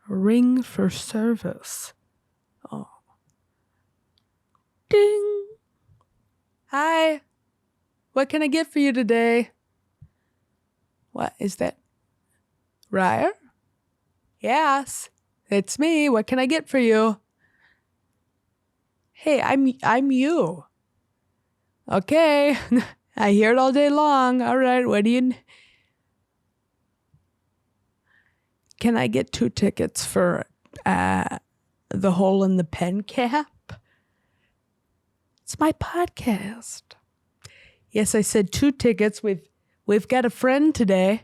Ring for service. Oh. Ding. Hi. What can I get for you today? What is that? Ryer? Yes, it's me. What can I get for you? Hey, I'm you. Okay. I hear it all day long. All right, what do you... Can I get 2 tickets for the Hole in the Pen Cap? It's my podcast. Yes, I said 2 tickets. We've got a friend today.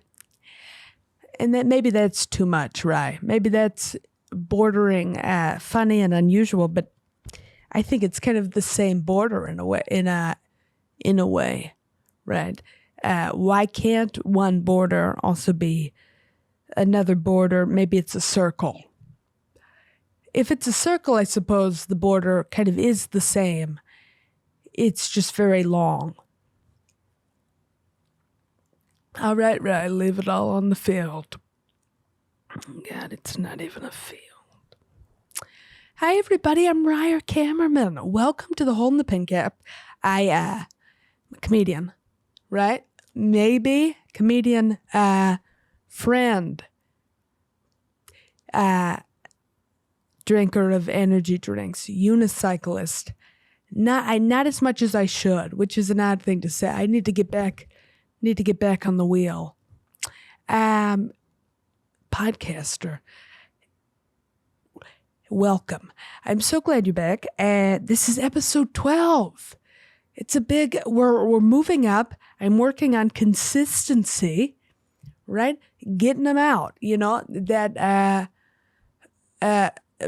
And that maybe that's too much, right? Maybe that's bordering funny and unusual, but I think it's kind of the same border in a way, right? Why can't one border also be another border? Maybe it's a circle. If it's a circle, I suppose the border kind of is the same. It's just very long. All right, leave it all on the field. God, it's not even a field. Hi, everybody. I'm Ryer Cameraman. Welcome to the Hole in the Pen Cap. I'm a comedian, right? Maybe comedian, friend, drinker of energy drinks, unicyclist. Not as much as I should, which is an odd thing to say. I need to get back on the wheel. Podcaster. Welcome. I'm so glad you're back. This is episode 12. It's a big, we're moving up. I'm working on consistency, right? Getting them out, that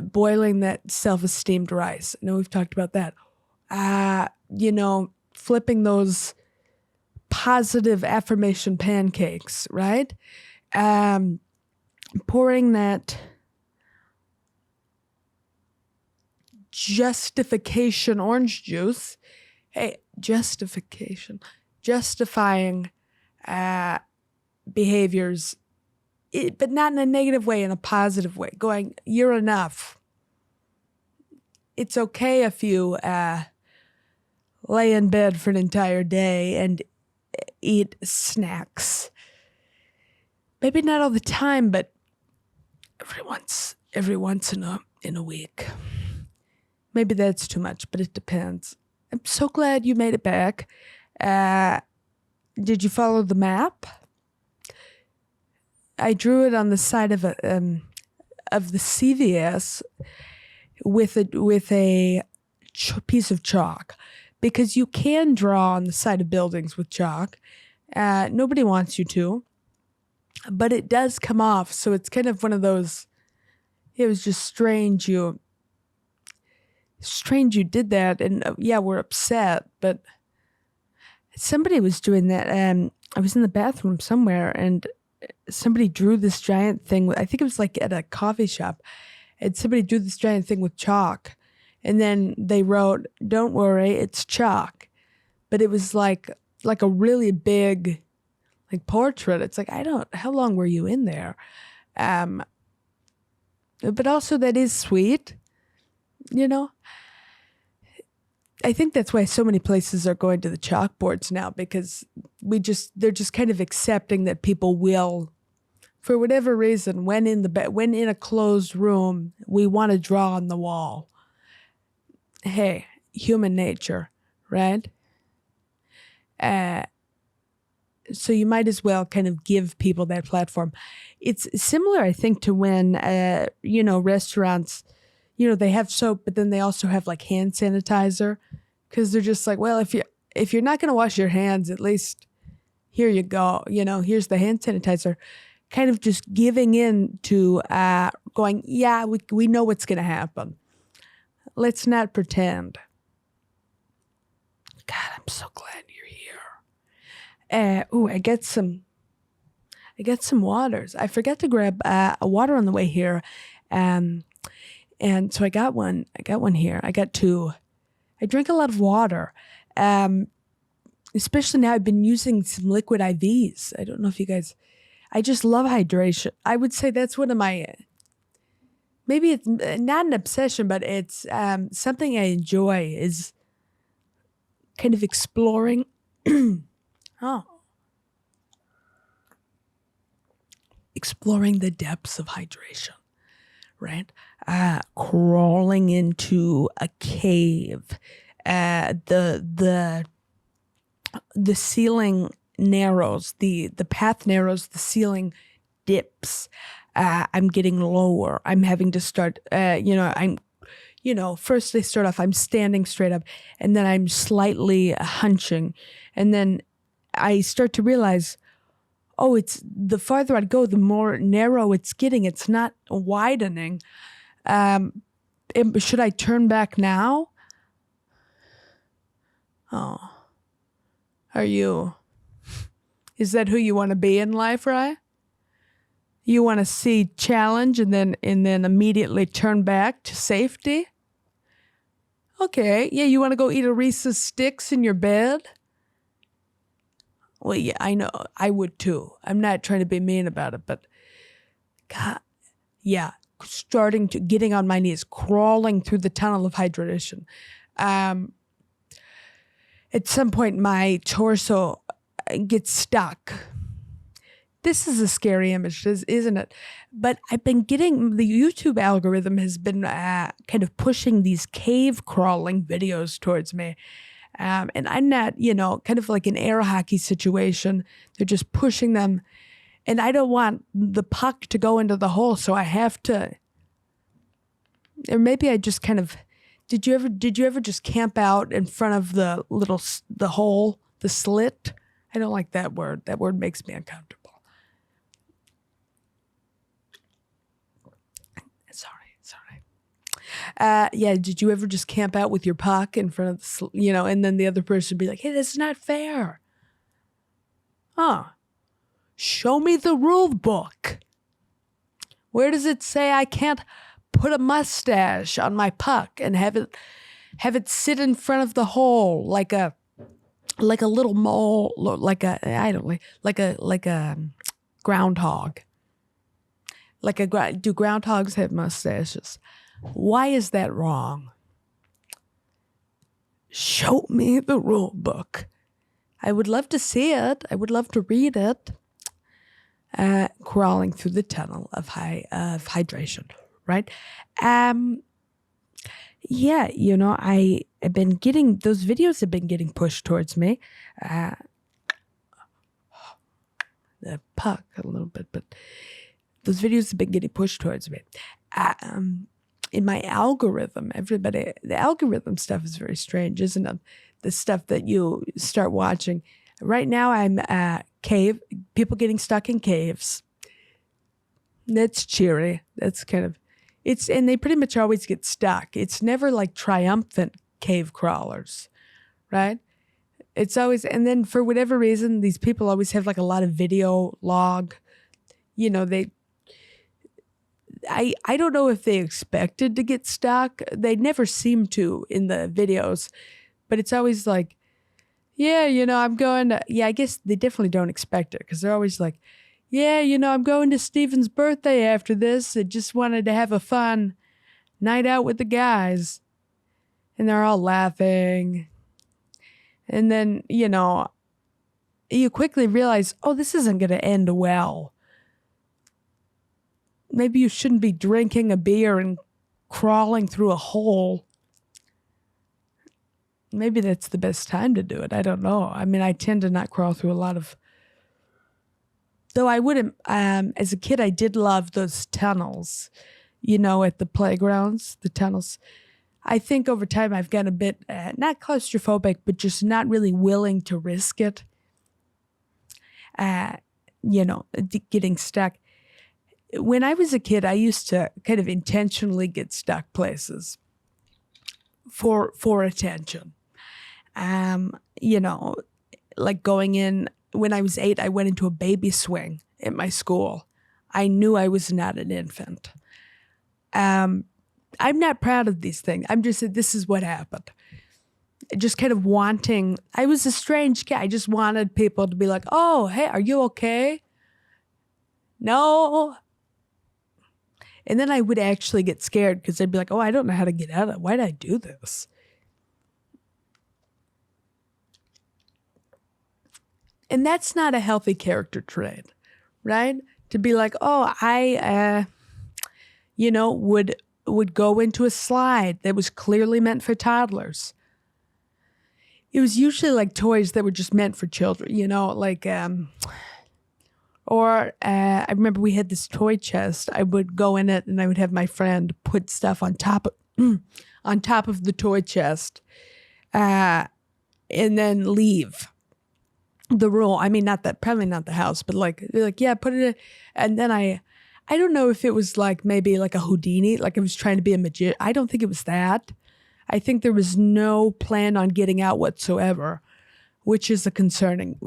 boiling that self-esteemed rice. I know we've talked about that. Flipping those positive affirmation pancakes, right? Pouring that justification orange juice. Hey, justifying behaviors, but not in a negative way, in a positive way. Going, you're enough. It's okay if you lay in bed for an entire day and eat snacks. Maybe not all the time, but every once in a week. Maybe that's too much, but it depends. I'm so glad you made it back. Did you follow the map? I drew it on the side of the CVS with a piece of chalk, because you can draw on the side of buildings with chalk. Nobody wants you to, but it does come off. So it's kind of one of those. It was just strange. Strange you did that, and we're upset. But somebody was doing that. I was in the bathroom somewhere, and somebody drew this giant thing. I think it was like at a coffee shop, and somebody drew this giant thing with chalk, and then they wrote, "Don't worry, it's chalk," but it was like a really big, like, portrait. It's like, how long were you in there? But also that is sweet, I think that's why so many places are going to the chalkboards now, because they're just kind of accepting that people will, for whatever reason, when in a closed room, we want to draw on the wall. Hey, human nature, right? So you might as well kind of give people that platform. It's similar, I think, to when, restaurants, they have soap, but then they also have like hand sanitizer, because they're just like, well, if you're not going to wash your hands, at least here you go. Here's the hand sanitizer. Kind of just giving in to going, yeah, we know what's going to happen. Let's not pretend. God, I'm so glad you're here. I get some waters. I forgot to grab a water on the way here. And so I got one here. I got 2. I drink a lot of water. Especially now I've been using some liquid IVs. I don't know if you guys, I just love hydration. I would say that's one of my maybe it's not an obsession, but it's something I enjoy is kind of exploring. Oh, exploring the depths of hydration, right? Crawling into a cave. The ceiling narrows, the path narrows, the ceiling dips. I'm getting lower. I'm having to start, first they start off, I'm standing straight up, and then I'm slightly hunching. And then I start to realize, oh, it's the farther I go, the more narrow it's getting. It's not widening. Should I turn back now? Oh, is that who you want to be in life, right? You want to see challenge and then immediately turn back to safety? Okay, yeah, you want to go eat a Reese's Sticks in your bed? Well, yeah, I know. I would too. I'm not trying to be mean about it, but God, yeah, getting on my knees, crawling through the tunnel of hydration. At some point, my torso gets stuck. This is a scary image, isn't it? But I've been getting, the YouTube algorithm has been kind of pushing these cave crawling videos towards me. And I'm not, kind of like an air hockey situation. They're just pushing them. And I don't want the puck to go into the hole, so I have to, or maybe I just kind of, did you ever just camp out in front of the hole, the slit? I don't like that word. That word makes me uncomfortable. Yeah, did you ever just camp out with your puck in front of and then the other person would be like, hey, this is not fair. Huh. Show me the rule book. Where does it say I can't put a mustache on my puck and have it sit in front of the hole like a little mole, like a groundhog. Do groundhogs have mustaches? Why is that wrong? Show me the rule book. I would love to see it. I would love to read it. Crawling through the tunnel of hydration, right? Yeah, I've been getting, those videos have been getting pushed towards me. The puck a little bit, but those videos have been getting pushed towards me. In my algorithm, the algorithm stuff is very strange, isn't it? The stuff that you start watching. Right now I'm people getting stuck in caves. That's cheery. That's kind of, and they pretty much always get stuck. It's never like triumphant cave crawlers, right? It's always, and then for whatever reason, these people always have like a lot of video log. I don't know if they expected to get stuck. They never seem to in the videos, but it's always like, yeah, I'm going to, yeah, I guess they definitely don't expect it because they're always like, yeah, I'm going to Steven's birthday after this. I just wanted to have a fun night out with the guys. And they're all laughing. And then, you quickly realize, oh, this isn't going to end well. Maybe you shouldn't be drinking a beer and crawling through a hole. Maybe that's the best time to do it. I don't know. I mean, I tend to not crawl through a lot of... Though I wouldn't... as a kid, I did love those tunnels, at the playgrounds, the tunnels. I think over time I've gotten a bit, not claustrophobic, but just not really willing to risk it. Getting stuck. When I was a kid, I used to kind of intentionally get stuck places for attention. Like going in, when I was 8, I went into a baby swing at my school. I knew I was not an infant. I'm not proud of these things. I'm just saying this is what happened. Just kind of wanting, I was a strange kid. I just wanted people to be like, oh, hey, are you okay? No. And then I would actually get scared because I'd be like, oh, I don't know how to get out of it. Why did I do this? And that's not a healthy character trait, right? To be like, oh, I, would go into a slide that was clearly meant for toddlers. It was usually like toys that were just meant for children, like, I remember we had this toy chest. I would go in it and I would have my friend put stuff on top of the toy chest, and then leave the room. I mean, probably not the house, but like, yeah, put it in. And then I don't know if it was like maybe like a Houdini, like I was trying to be a magician. I don't think it was that. I think there was no plan on getting out whatsoever, which is a concerning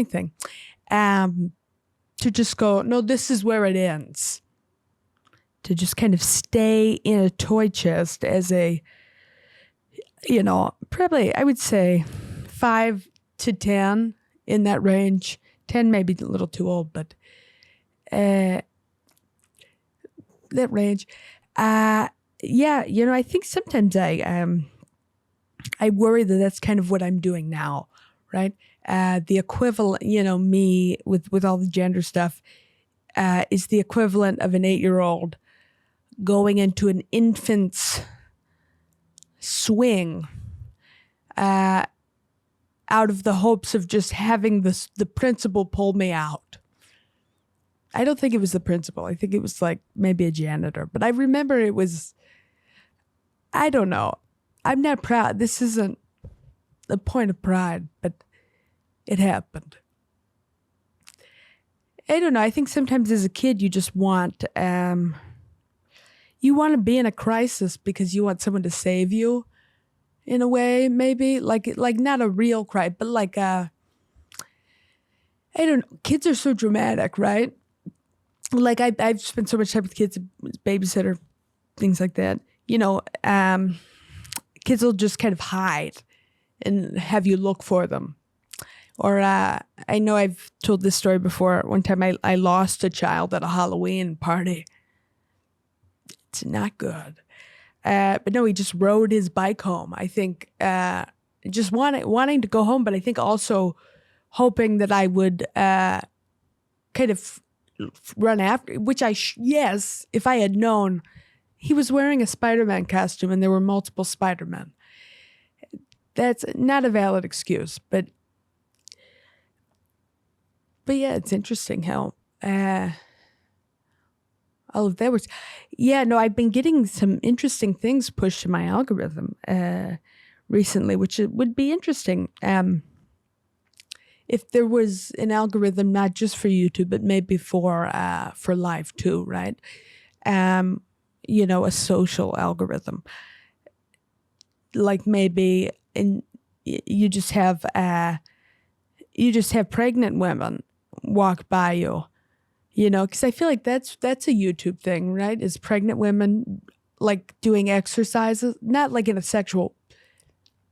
thing. To just go, no, this is where it ends. To just kind of stay in a toy chest as a, probably I would say 5 to 10 in that range. 10 maybe a little too old, but that range. Yeah, I think sometimes I worry that that's kind of what I'm doing now, right? The equivalent, me with all the gender stuff, is the equivalent of an 8-year-old going into an infant's swing, out of the hopes of just having the principal pull me out. I don't think it was the principal. I think it was like maybe a janitor. But I remember it was, I don't know. I'm not proud. This isn't a point of pride, but it happened. I don't know. I think sometimes as a kid, you just want, you want to be in a crisis because you want someone to save you in a way, maybe like not a real cry, but like, I don't know. Kids are so dramatic, right? Like I've spent so much time with kids, babysitter, things like that. Kids will just kind of hide and have you look for them. Or I know I've told this story before. One time I lost a child at a Halloween party. It's not good. But no, he just rode his bike home. I think just wanting to go home, but I think also hoping that I would kind of run after, which yes, if I had known. He was wearing a Spider-Man costume and there were multiple Spider-Men. That's not a valid excuse, but yeah, it's interesting how all of that works. Yeah, no, I've been getting some interesting things pushed to my algorithm recently, which it would be interesting if there was an algorithm not just for YouTube, but maybe for live too, right? A social algorithm, like maybe you just have pregnant women walk by you, because I feel like that's a YouTube thing, right? Is pregnant women like doing exercises, not like in a sexual,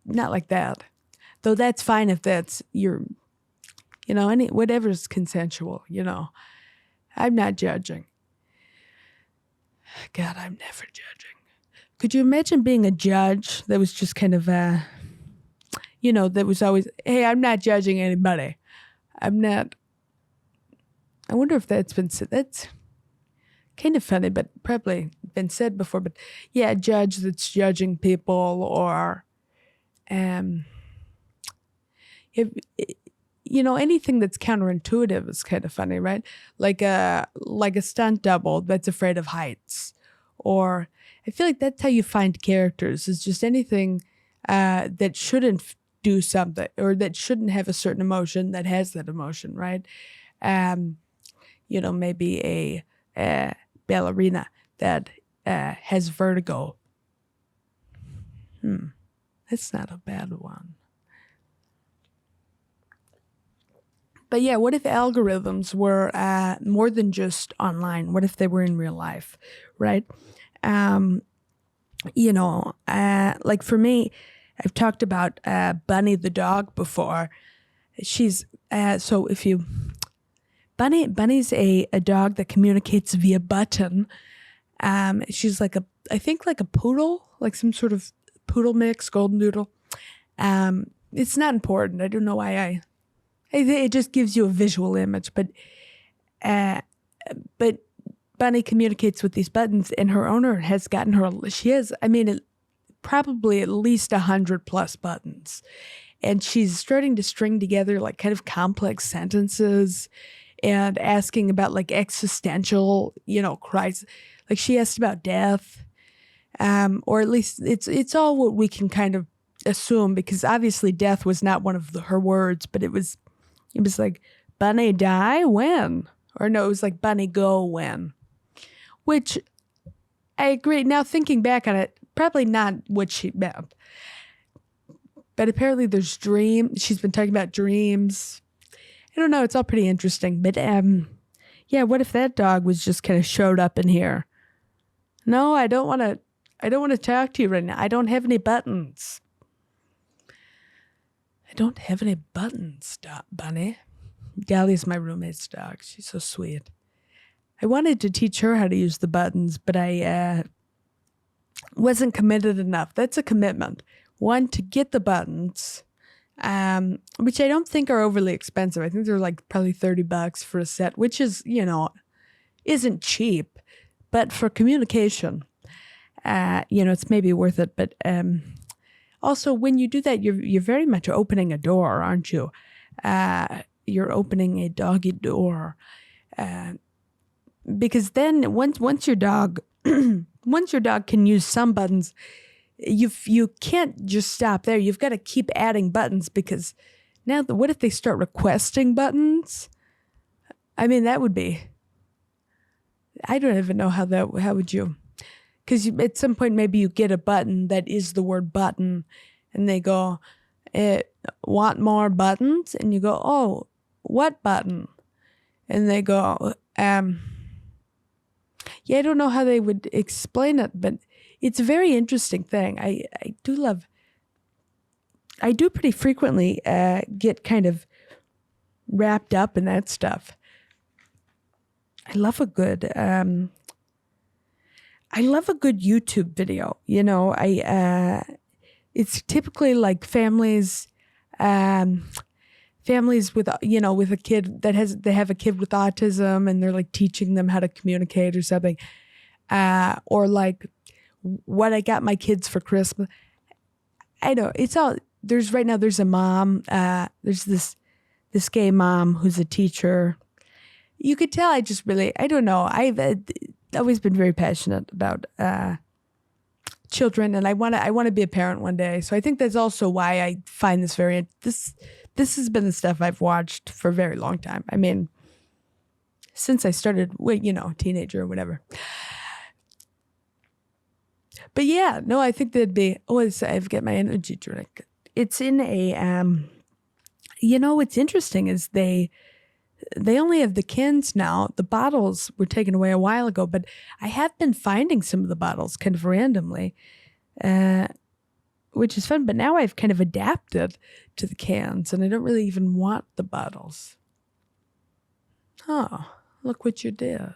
not like that, though that's fine if that's your, whatever's consensual, I'm not judging. God, I'm never judging. Could you imagine being a judge that was just kind of, that was always, hey, I'm not judging anybody. I'm not. I wonder if that's been said. That's kind of funny, but probably been said before. But yeah, a judge that's judging people, or, anything that's counterintuitive is kind of funny, right? Like a stunt double that's afraid of heights, or I feel like that's how you find characters. Is just anything that shouldn't do something or that shouldn't have a certain emotion that has that emotion, right? Maybe a ballerina that has vertigo. That's not a bad one. But yeah, what if algorithms were more than just online? What if they were in real life, right? Like for me, I've talked about Bunny the dog before. She's Bunny's a dog that communicates via button, and She's like I think like a poodle, like some sort of poodle mix, golden doodle. It's not important. I don't know why it just gives you a visual image, uh, but Bunny communicates with these buttons, and her owner has gotten her. She has, I mean, probably at least 100+ buttons, and she's starting to string together like kind of complex sentences, and asking about like existential, crisis. Like she asked about death, or at least it's all what we can kind of assume, because obviously death was not one of her words, but it was like, Bunny die when? Or no, it was like, Bunny go when? Which I agree. Now thinking back on it, probably not what she meant. But apparently there's dreams. She's been talking about dreams. I don't know. It's all pretty interesting. But yeah, what if that dog was just kind of showed up in here? No, I don't want to talk to you right now. I don't have any buttons. I don't have any buttons, Bunny. Galli's my roommate's dog. She's so sweet. I wanted to teach her how to use the buttons, but I wasn't committed enough. That's a commitment. One, to get the buttons, which I don't think are overly expensive. I think they're like probably $30 for a set, which is, isn't cheap, but for communication, it's maybe worth it. But also, when you do that, you're very much opening a door, aren't you? You're opening a doggy door, because then once your dog can use some buttons, you can't just stop there. You've got to keep adding buttons, because now what if they start requesting buttons? I mean, that would be. I don't even know how would you. Because at some point, maybe you get a button that is the word button, and they go, want more buttons? And you go, oh, what button? And they go, yeah, I don't know how they would explain it, but it's a very interesting thing. I do pretty frequently get kind of wrapped up in that stuff. I love a good YouTube video. It's typically like families with a kid they have a kid with autism, and they're like teaching them how to communicate or something, or like what I got my kids for Christmas. I know it's all there's a mom. There's this gay mom who's a teacher. You could tell I don't know. I've always been very passionate about children, and I want to be a parent one day. So I think that's also why I find this this has been the stuff I've watched for a very long time. I mean, since I started, teenager or whatever. But yeah, no, I think that'd be. I've got my energy drink. It's in a. What's interesting is they only have the cans now. The bottles were taken away a while ago, but I have been finding some of the bottles kind of randomly, which is fun. But now I've kind of adapted to the cans, and I don't really even want the bottles. Oh, look what you did.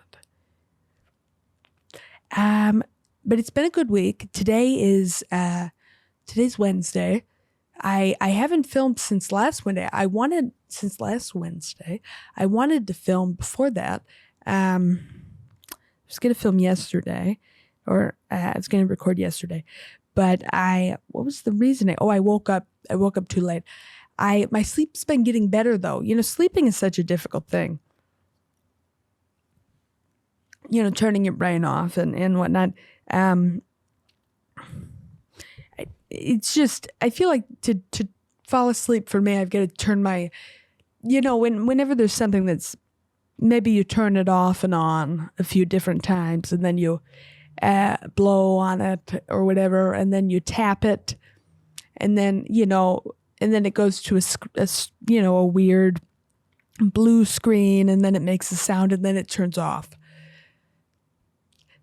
But it's been a good week. Today's Wednesday. I haven't filmed since last Wednesday. I wanted to film before that. I was going to film yesterday, or I was going to record yesterday, but what was the reasoning? I woke up too late. My sleep's been getting better though. Sleeping is such a difficult thing. Turning your brain off and whatnot. It's just, I feel like to fall asleep for me, I've got to turn my, whenever there's something that's, maybe you turn it off and on a few different times, and then you blow on it or whatever, and then you tap it, and then, and then it goes to a weird blue screen, and then it makes a sound, and then it turns off.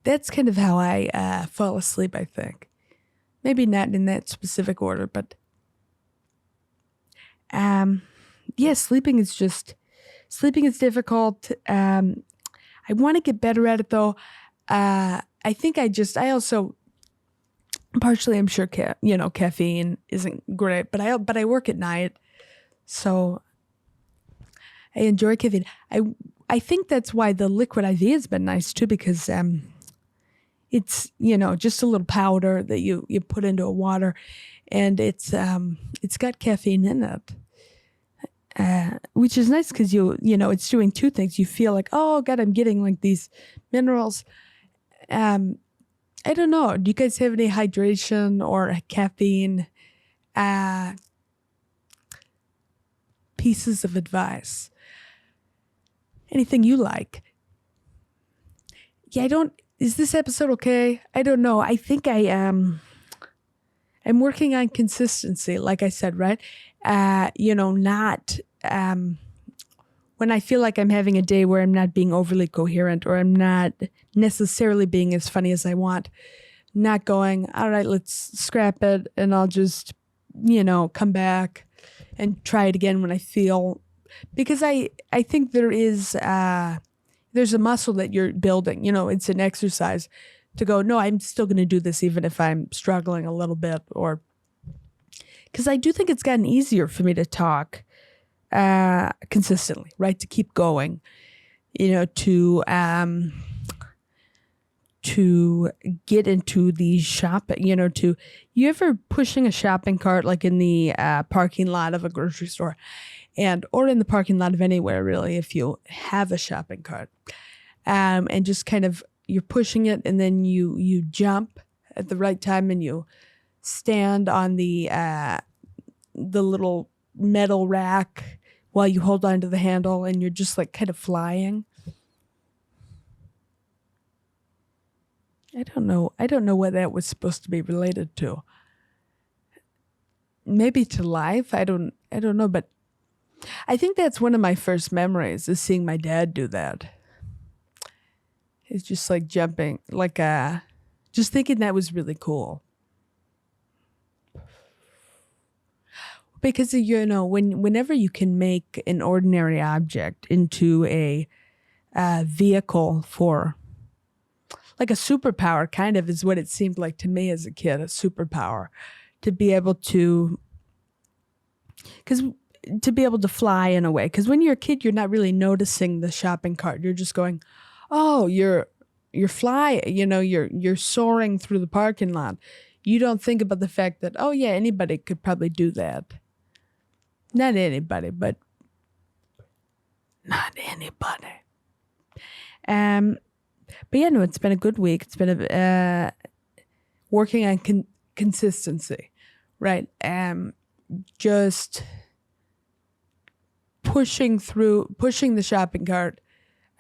That's kind of how I fall asleep, I think. Maybe not in that specific order, but sleeping is difficult. I want to get better at it though. I I think I also partially, I'm sure, caffeine isn't great, but I work at night, so I enjoy caffeine. I think that's why the liquid IV has been nice too, because it's just a little powder that you put into a water, and it's got caffeine in it. Which is nice because it's doing two things. You feel like, oh God, I'm getting like these minerals. I don't know. Do you guys have any hydration or caffeine pieces of advice? Anything you like? Yeah, I don't. Is this episode okay? I don't know. I think I'm working on consistency, like I said, right? Not when I feel like I'm having a day where I'm not being overly coherent or I'm not necessarily being as funny as I want, not going, all right, let's scrap it and I'll just, come back and try it again when I feel, because I think there's a muscle that you're building, it's an exercise to go, no, I'm still going to do this even if I'm struggling a little bit, or because I do think it's gotten easier for me to talk consistently, right? To keep going, to get into the shopping, you ever pushing a shopping cart like in the parking lot of a grocery store or in the parking lot of anywhere, really, if you have a shopping cart, and just kind of, you're pushing it and then you jump at the right time and you stand on the little metal rack while you hold on to the handle and you're just like kind of flying. I don't know what that was supposed to be related to. Maybe to life. I don't know, but I think that's one of my first memories, is seeing my dad do that. It's just like jumping, like just thinking that was really cool. Because, whenever you can make an ordinary object into a vehicle for, like a superpower, kind of is what it seemed like to me as a kid, a superpower, to be able to fly in a way. Because when you're a kid, you're not really noticing the shopping cart. You're just going, oh, you're flying, you're soaring through the parking lot. You don't think about the fact that, oh yeah, anybody could probably do that. Not anybody, but not anybody. But yeah, no, it's been a good week. It's been working on consistency, right? Just pushing the shopping cart,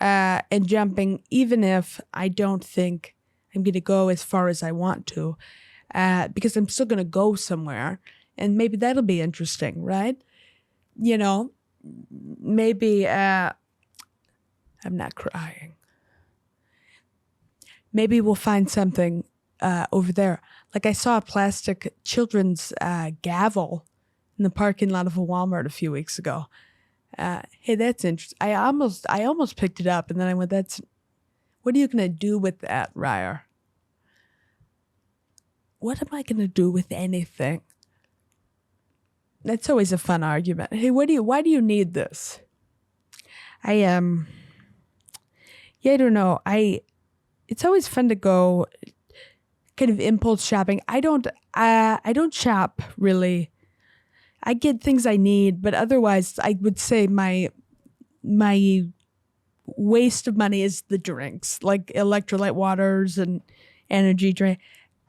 and jumping, even if I don't think I'm going to go as far as I want to, because I'm still going to go somewhere, and maybe that'll be interesting, right? Maybe I'm not crying. Maybe we'll find something over there. Like I saw a plastic children's gavel in the parking lot of a Walmart a few weeks ago. Hey, that's interesting. I almost picked it up, and then I went, what are you going to do with that, Ryer? What am I going to do with anything? That's always a fun argument. Hey, why do you need this? I don't know. It's always fun to go kind of impulse shopping. I don't shop really. I get things I need, but otherwise I would say my waste of money is the drinks, like electrolyte waters and energy drink.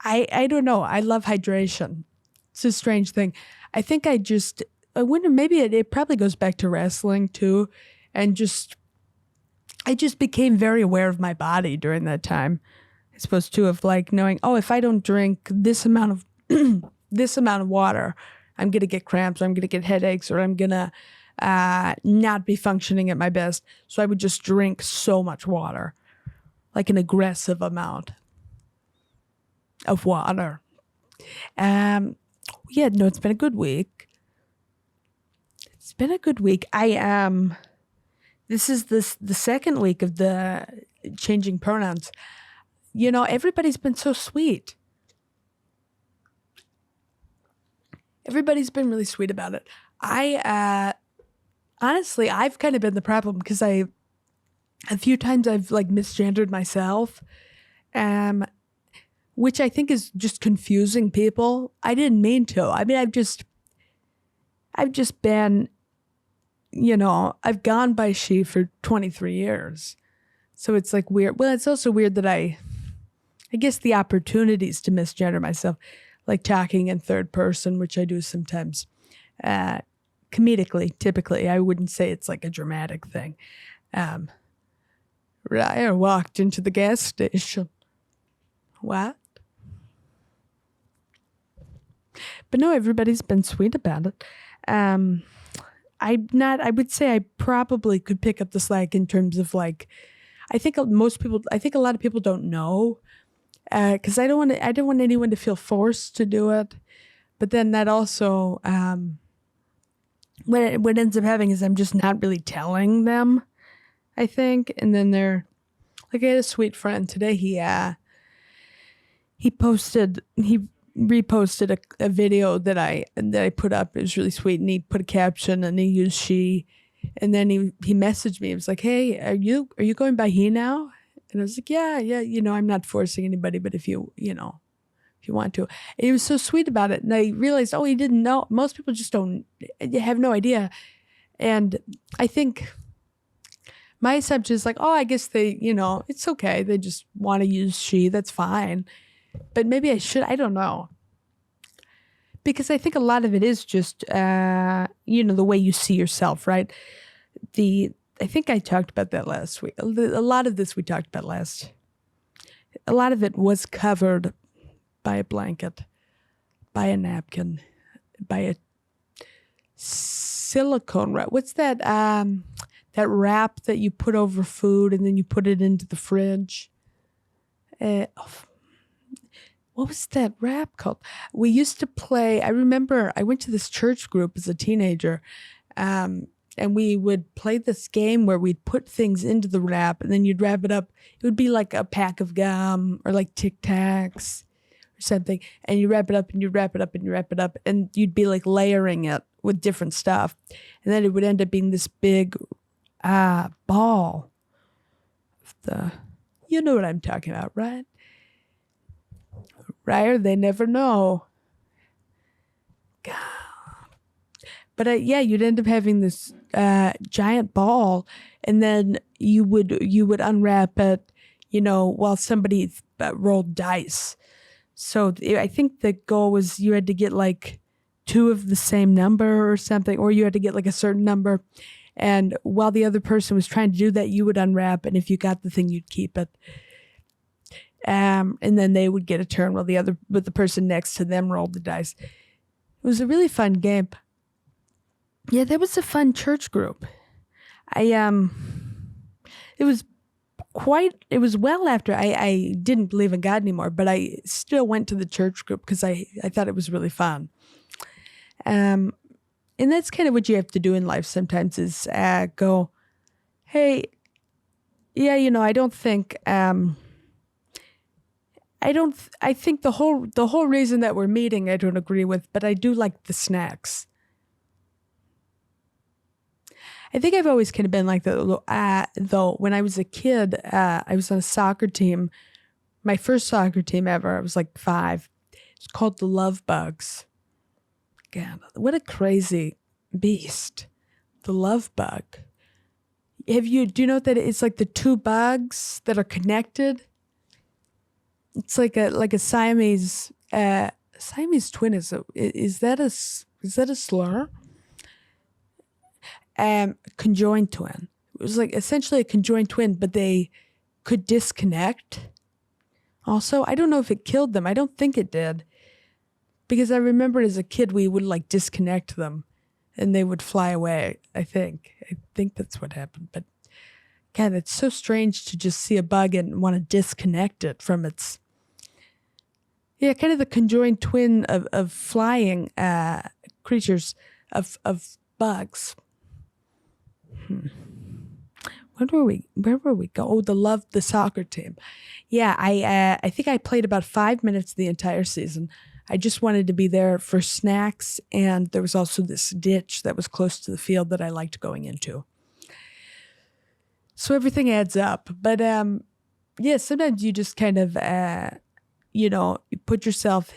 I don't know. I love hydration. It's a strange thing. I think I wonder, maybe it probably goes back to wrestling too. And I just became very aware of my body during that time. I suppose too, of like knowing, oh, if I don't drink this amount of water, I'm going to get cramps, or I'm going to get headaches, or I'm going to not be functioning at my best. So I would just drink so much water, like an aggressive amount of water. It's been a good week. This is the second week of the changing pronouns. everybody's been so sweet. Everybody's been really sweet about it. Honestly, I've kind of been the problem because a few times I've like misgendered myself, which I think is just confusing people. I didn't mean to. I mean, I've just been, I've gone by she for 23 years. So it's like weird. Well, it's also weird that I guess the opportunities to misgender myself, like talking in third person, which I do sometimes, comedically, typically. I wouldn't say it's like a dramatic thing. I walked into the gas station. What? But no, everybody's been sweet about it. I would say I probably could pick up the slack in terms of like, I think a lot of people don't know, because I don't want anyone to feel forced to do it. But then that also, what it ends up having is I'm just not really telling them, I think. And then they're like, I had a sweet friend today. He reposted a video that I put up. It was really sweet, and he put a caption and he used she, and then he messaged me. He was like, "Hey, are you going by he now?" And I was like, "Yeah, I'm not forcing anybody, but if you want to." And he was so sweet about it, and I realized, he didn't know. Most people just have no idea, and I think my assumption is like, I guess they, it's okay. They just want to use she. That's fine. But maybe I should. I don't know. Because I think a lot of it is just, the way you see yourself, right? I think I talked about that last week. A lot of this we talked about last. A lot of it was covered by a blanket, by a napkin, by a silicone wrap. What's that? That wrap that you put over food and then you put it into the fridge. What was that rap called? We used to play, I remember I went to this church group as a teenager, and we would play this game where we'd put things into the wrap and then you'd wrap it up. It would be like a pack of gum or like Tic Tacs or something. And you wrap it up and you wrap it up and you wrap it up, and you'd be like layering it with different stuff. And then it would end up being this big ball. You know what I'm talking about, right? Right? Or they never know. God. But you'd end up having this giant ball, and then you would unwrap it, while somebody rolled dice. So I think the goal was you had to get like 2 of the same number or something, or you had to get like a certain number. And while the other person was trying to do that, you would unwrap, and if you got the thing, you'd keep it. And then they would get a turn while the person next to them rolled the dice. It was a really fun game. Yeah, that was a fun church group. It was well after I didn't believe in God anymore, but I still went to the church group because I thought it was really fun. And that's kind of what you have to do in life sometimes is go, hey, yeah, I don't think, I think the whole reason that we're meeting I don't agree with, but I do like the snacks. I think I've always kind of been like that, though. When I was a kid, I was on a soccer team. My first soccer team ever. I was like 5. It's called the Love Bugs. God, what a crazy beast. The love bug. Do you know that it's like the 2 bugs that are connected? It's like a Siamese twin. Is that a slur? Conjoined twin. It was like essentially a conjoined twin, but they could disconnect. Also, I don't know if it killed them. I don't think it did. Because I remember as a kid, we would like disconnect them and they would fly away. I think that's what happened. But God, it's so strange to just see a bug and want to disconnect it from its, kind of the conjoined twin of flying creatures, of bugs. where were we go? Oh, the soccer team. Yeah, I think I played about 5 minutes the entire season. I just wanted to be there for snacks, and there was also this ditch that was close to the field that I liked going into. So everything adds up. But yeah, sometimes you just kind of you put yourself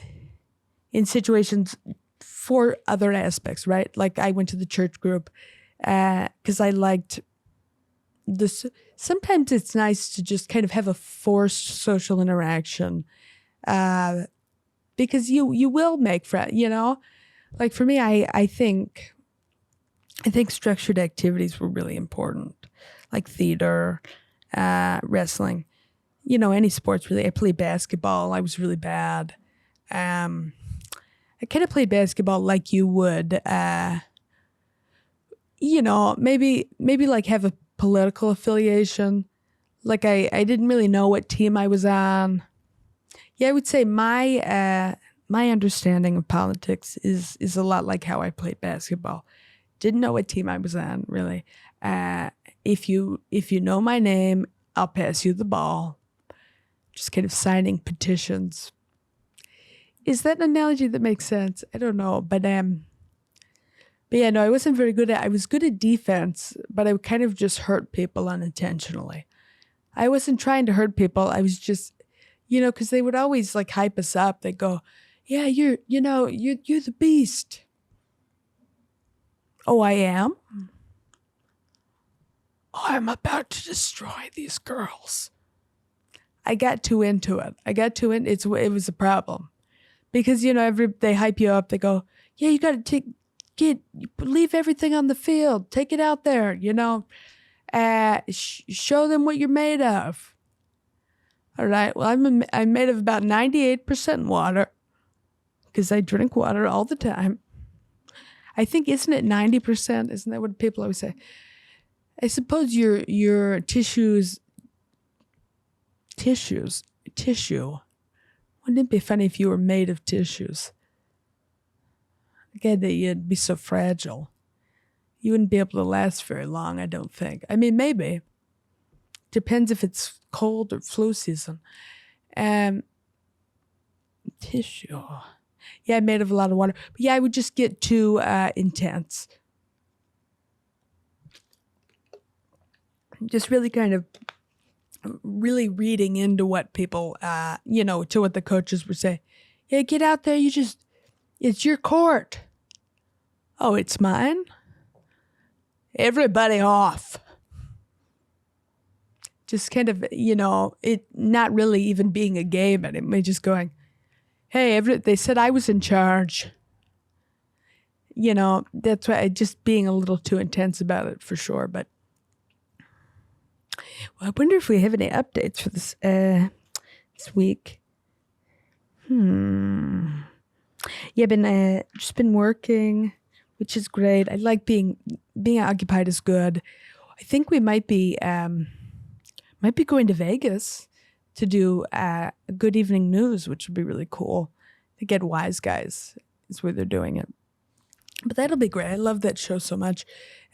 in situations for other aspects, right? Like I went to the church group because I liked this. Sometimes it's nice to just kind of have a forced social interaction because you will make friends, Like for me, I think structured activities were really important, like theater, wrestling, any sports really. I played basketball. I was really bad. I kind of played basketball like you would, maybe like have a political affiliation. Like I didn't really know what team I was on. Yeah, I would say my understanding of politics is a lot like how I played basketball. Didn't know what team I was on, really. If you know my name, I'll pass you the ball. Just kind of signing petitions. Is that an analogy that makes sense? I don't know, but yeah, no, I wasn't very good I was good at defense, but I would kind of just hurt people unintentionally. I wasn't trying to hurt people. I was just, because they would always like hype us up. They'd go, "Yeah, you're the beast." Oh, I am? Oh, I'm about to destroy these girls. I got too into it. It was a problem. Because, they hype you up. They go, "Yeah, you got to leave everything on the field. Take it out there, show them what you're made of." All right, well, I'm made of about 98% water because I drink water all the time. I think, isn't it 90%? Isn't that what people always say? I suppose your tissue. Wouldn't it be funny if you were made of tissues? Again, that you'd be so fragile. You wouldn't be able to last very long, I don't think. I mean, maybe. Depends if it's cold or flu season. Tissue. Yeah, I'm made of a lot of water. But yeah, I would just get too intense. Just really kind of really reading into what people, to what the coaches would say. Yeah, get out there. It's your court. Oh, it's mine? Everybody off. Just kind of, it not really even being a game anymore, just going, hey, they said I was in charge. That's why just being a little too intense about it for sure. But well, I wonder if we have any updates for this week. Yeah, just been working, which is great. I like being occupied is good. I think we might be going to Vegas to do a Good Evening News, which would be really cool. To get Wise Guys is where they're doing it. But that'll be great. I love that show so much.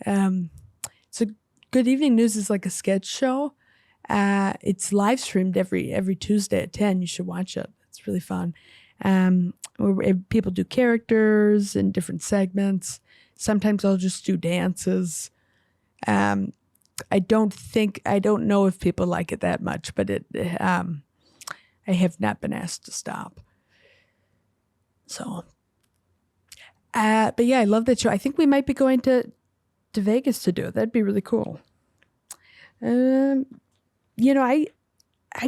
So Good Evening News is like a sketch show. It's live streamed every Tuesday at 10. You should watch it. It's really fun. Where people do characters in different segments. Sometimes I'll just do dances. I don't know if people like it that much, but I have not been asked to stop. So, but yeah, I love that show. I think we might be going to Vegas to do it. That'd be really cool. I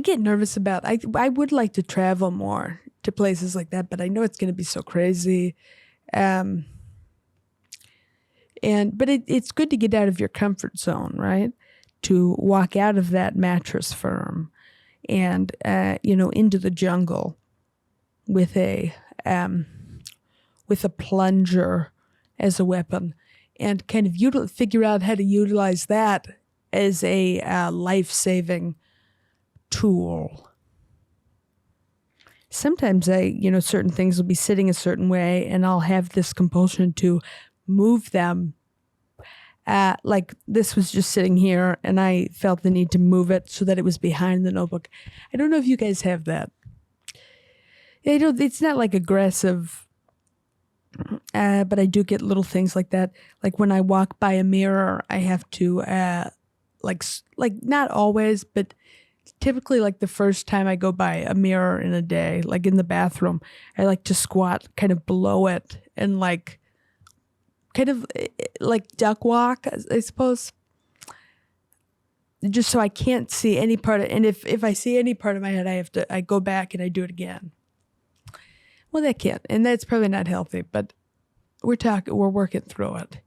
get nervous about, I would like to travel more to places like that, but I know it's going to be so crazy. But it's good to get out of your comfort zone, right? To walk out of that mattress firm and, into the jungle with a plunger as a weapon and kind of figure out how to utilize that as a life-saving tool. Sometimes certain things will be sitting a certain way and I'll have this compulsion to move them Like this was just sitting here and I felt the need to move it so that it was behind the notebook. I don't know if you guys have that. It's not like aggressive, but I do get little things like that. Like when I walk by a mirror, I have to, like not always, but typically like the first time I go by a mirror in a day, like in the bathroom, I like to squat kind of below it and like kind of like duck walk, I suppose, just so I can't see any part of, and if I see any part of my head, I go back and I do it again. Well, that can't, and that's probably not healthy, but we're working through it.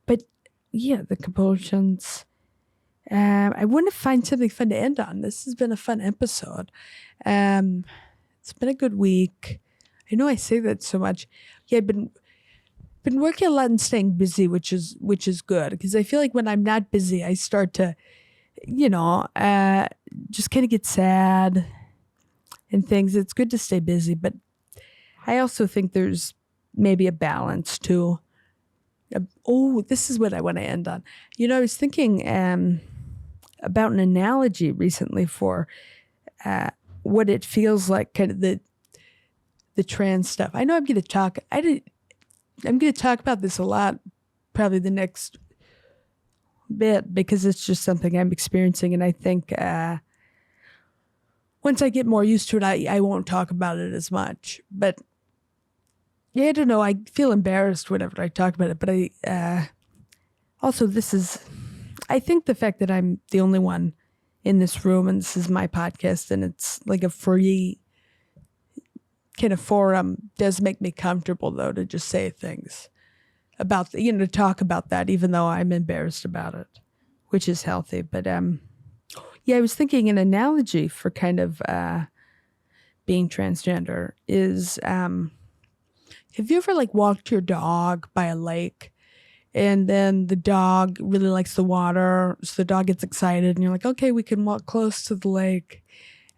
But yeah, the compulsions. I want to find something fun to end on. This has been a fun episode. It's been a good week. I know I say that so much. Yeah, I've been working a lot and staying busy, which is good, because I feel like when I'm not busy, I start to, just kind of get sad and things. It's good to stay busy, but I also think there's maybe a balance too. This is what I want to end on. I was thinking about an analogy recently for what it feels like, kind of the trans stuff. I know I'm going to talk about this a lot, probably the next bit, because it's just something I'm experiencing, and I think once I get more used to it, I won't talk about it as much. But yeah, I don't know. I feel embarrassed whenever I talk about it. But also I think the fact that I'm the only one in this room and this is my podcast and it's like a free kind of forum does make me comfortable, though, to just say things about, to talk about that, even though I'm embarrassed about it, which is healthy. But yeah, I was thinking an analogy for kind of being transgender is, have you ever like walked your dog by a lake and then the dog really likes the water, so the dog gets excited and you're like, okay, we can walk close to the lake,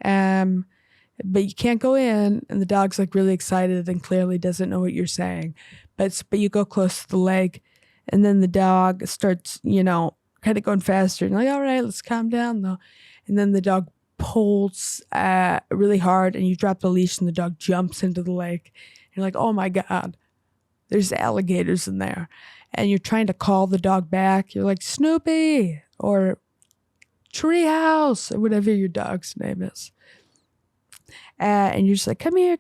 but you can't go in, and the dog's like really excited and clearly doesn't know what you're saying, but you go close to the lake, and then the dog starts, kind of going faster, and you're like, all right, let's calm down though, and then the dog pulls really hard, and you drop the leash, and the dog jumps into the lake. You're like, oh my God, there's alligators in there. And you're trying to call the dog back. You're like, Snoopy or Treehouse or whatever your dog's name is. And you're just like, come here.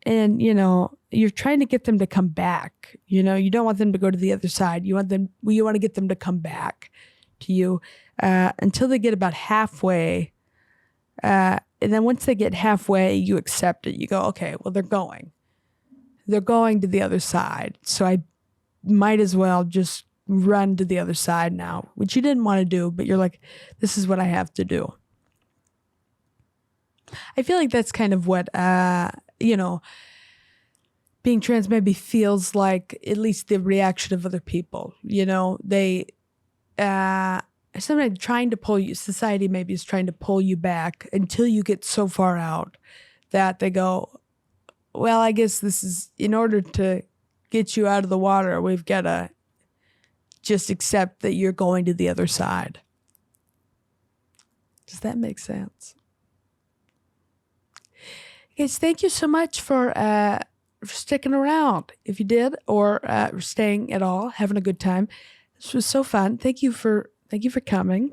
And, you're trying to get them to come back. You don't want them to go to the other side. You want to get them to come back to you until they get about halfway. And then once they get halfway, you accept it. You go, okay, well, they're going to the other side. So I might as well just run to the other side now, which you didn't want to do, but you're like, this is what I have to do. I feel like that's kind of what, being trans maybe feels like, at least the reaction of other people. They, sometimes trying to pull you, society maybe is trying to pull you back until you get so far out that they go, well, I guess this is, in order to get you out of the water, we've got to just accept that you're going to the other side. Does that make sense? Guys, thank you so much for sticking around, if you did, or staying at all, having a good time. This was so fun. Thank you for coming.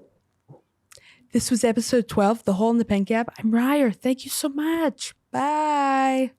This was episode 12, The Hole in the Pen Cap. I'm Ryer. Thank you so much. Bye.